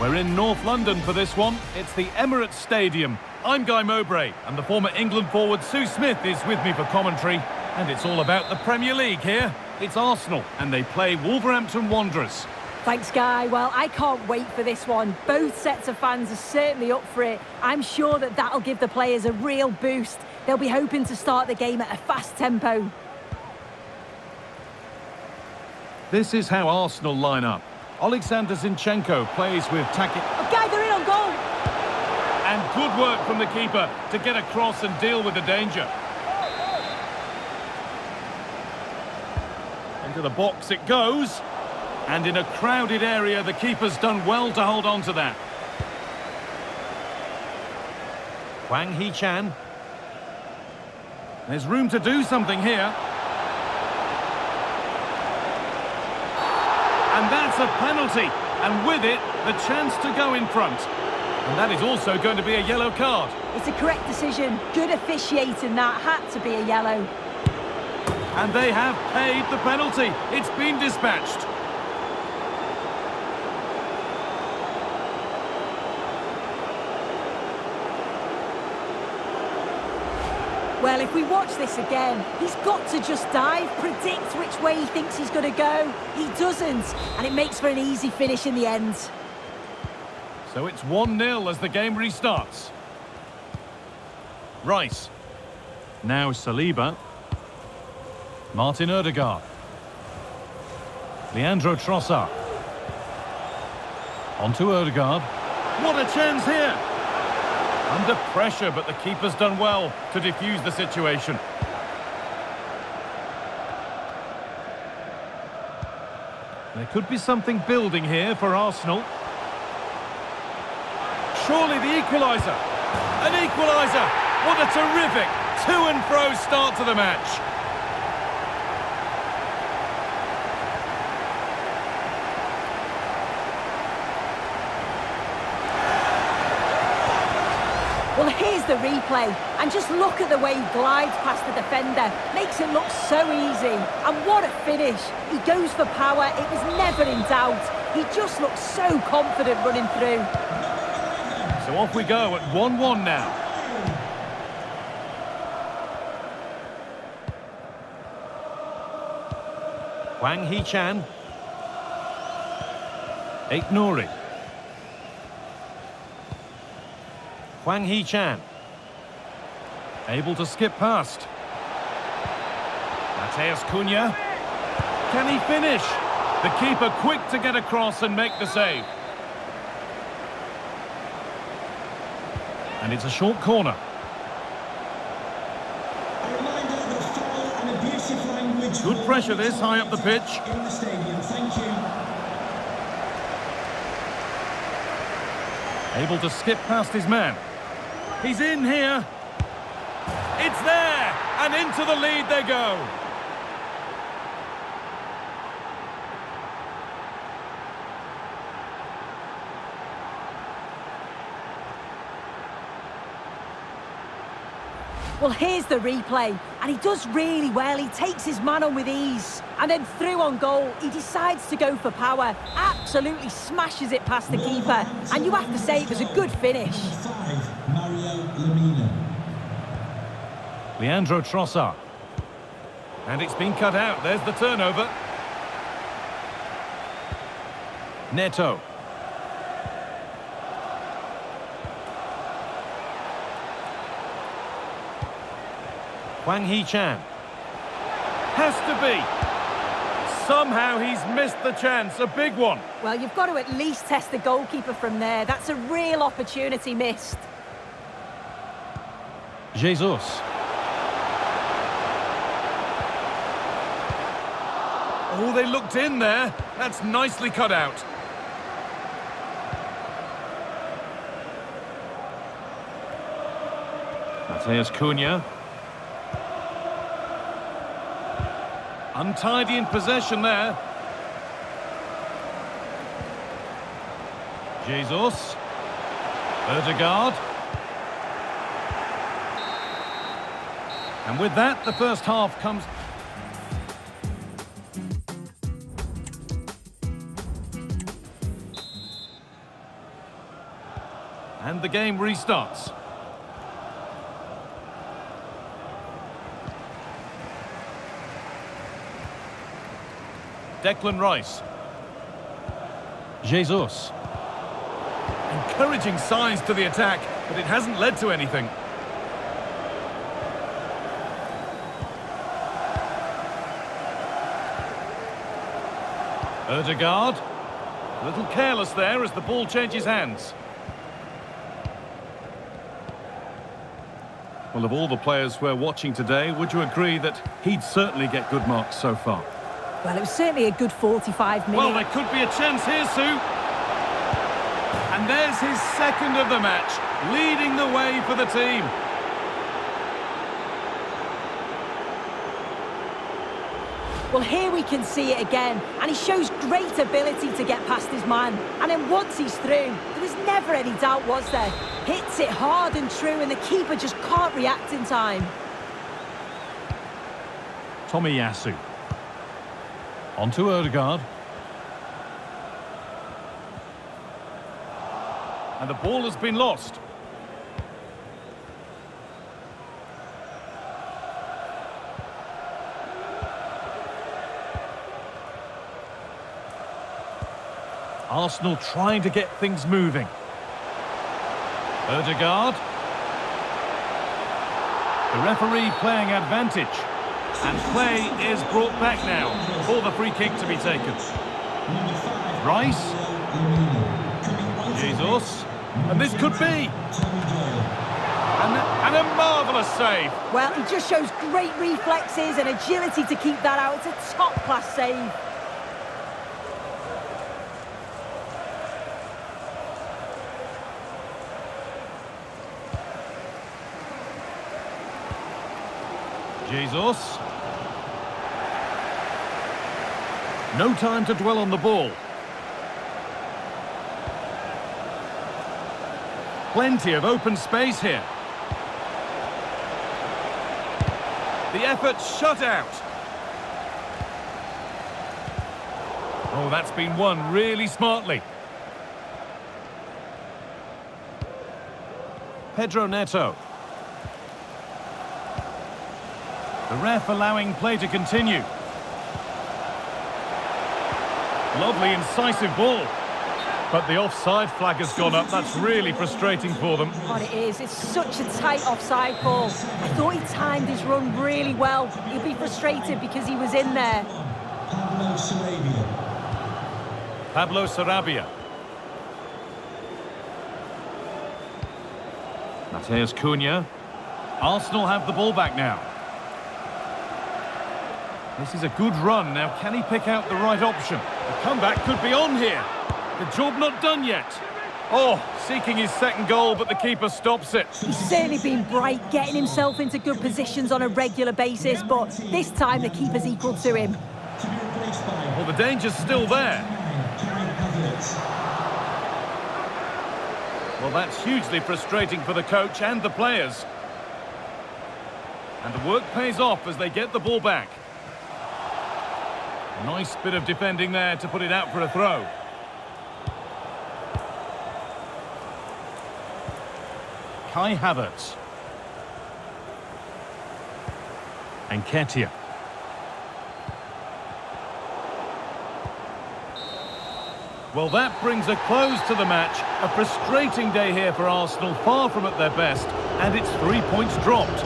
We're in North London for this one. It's the Emirates Stadium. I'm Guy Mowbray, and the former England forward Sue Smith is with me for commentary. And it's all about the Premier League here. It's Arsenal, and they play Wolverhampton Wanderers. Thanks, Guy. Well, I can't wait for this one. Both sets of fans are certainly up for it. I'm sure that that'll give the players a real boost. They'll be hoping to start the game at a fast tempo. This is how Arsenal line up. Alexander Zinchenko plays with Taki. Oh, Guy, they're in on goal! And good work from the keeper to get across and deal with the danger. Into the box it goes. And in a crowded area, the keeper's done well to hold on to that. Hwang Hee-chan. There's room to do something here. And that's a penalty. And with it, the chance to go in front. And that is also going to be a yellow card. It's a correct decision. Good officiating that. Had to be a yellow. And they have paid the penalty. It's been dispatched. Well, if we watch this again, he's got to just dive, predict which way he thinks he's going to go. He doesn't, and it makes for an easy finish in the end. So it's 1-0 as the game restarts. Rice. Now Saliba. Martin Odegaard. Leandro Trossard. On to Odegaard. What a chance here! Under pressure, but the keeper's done well to defuse the situation. There could be something building here for Arsenal. Surely the equaliser. An equaliser! What a terrific to-and-fro start to the match. Well, here's the replay, and just look at the way he glides past the defender. Makes it look so easy, and what a finish. He goes for power, it was never in doubt. He just looks so confident running through. So off we go at 1-1 now. Hwang Hee-chan. Aït-Nouri. Hwang Hee-chan. Able to skip past. Mattheus Cunha. Can he finish? The keeper quick to get across and make the save. And it's a short corner. Good pressure this, high up the pitch. In the stadium, thank you. Able to skip past his man. He's in here. It's there, and into the lead they go. Well, here's the replay, and he does really well. He takes his man on with ease, and then through on goal, he decides to go for power. Absolutely smashes it past the keeper, and you have to say it was a good finish. Leandro Trossard. And it's been cut out. There's the turnover. Neto. Hwang Hee-chan. Has to be. Somehow he's missed the chance. A big one. Well, you've got to at least test the goalkeeper from there. That's a real opportunity missed. Jesus. Oh, they looked in there. That's nicely cut out. Mattheus Cunha. Untidy in possession there. Jesus. Odegaard. And with that, the first half comes... And the game restarts. Declan Rice. Jesus. Encouraging signs to the attack, but it hasn't led to anything. Odegaard. A little careless there as the ball changes hands. Well, of all the players we're watching today, would you agree that he'd certainly get good marks so far? Well, it was certainly a good 45 minutes. Well, there could be a chance here, Sue. And there's his second of the match, leading the way for the team. Well, here we can see it again, and he shows great ability to get past his man. And then once he's through, there was never any doubt, was there? Hits it hard and true, and the keeper just can't react in time. Tomiyasu. On to Odegaard. And the ball has been lost. Arsenal trying to get things moving. Odegaard. The referee playing advantage. And play is brought back now for the free kick to be taken. Rice. Jesus. And this could be. And a marvellous save. Well, he just shows great reflexes and agility to keep that out. It's a top-class save. Jesus. No time to dwell on the ball. Plenty of open space here. The effort shut out. Oh, that's been won really smartly. Pedro Neto. The ref allowing play to continue. Lovely, incisive ball. But the offside flag has gone up. That's really frustrating for them. God, it is. It's such a tight offside call. I thought he timed his run really well. He'll be frustrated because he was in there. Pablo Sarabia. Mattheus Cunha. Arsenal have the ball back now. This is a good run. Now, can he pick out the right option? The comeback could be on here. The job not done yet. Oh, seeking his second goal, but the keeper stops it. He's certainly been bright, getting himself into good positions on a regular basis, but this time the keeper's equal to him. Well, the danger's still there. Well, that's hugely frustrating for the coach and the players. And the work pays off as they get the ball back. Nice bit of defending there to put it out for a throw. Kai Havertz. And Nketiah. Well, that brings a close to the match. A frustrating day here for Arsenal, far from at their best, and it's 3 points dropped.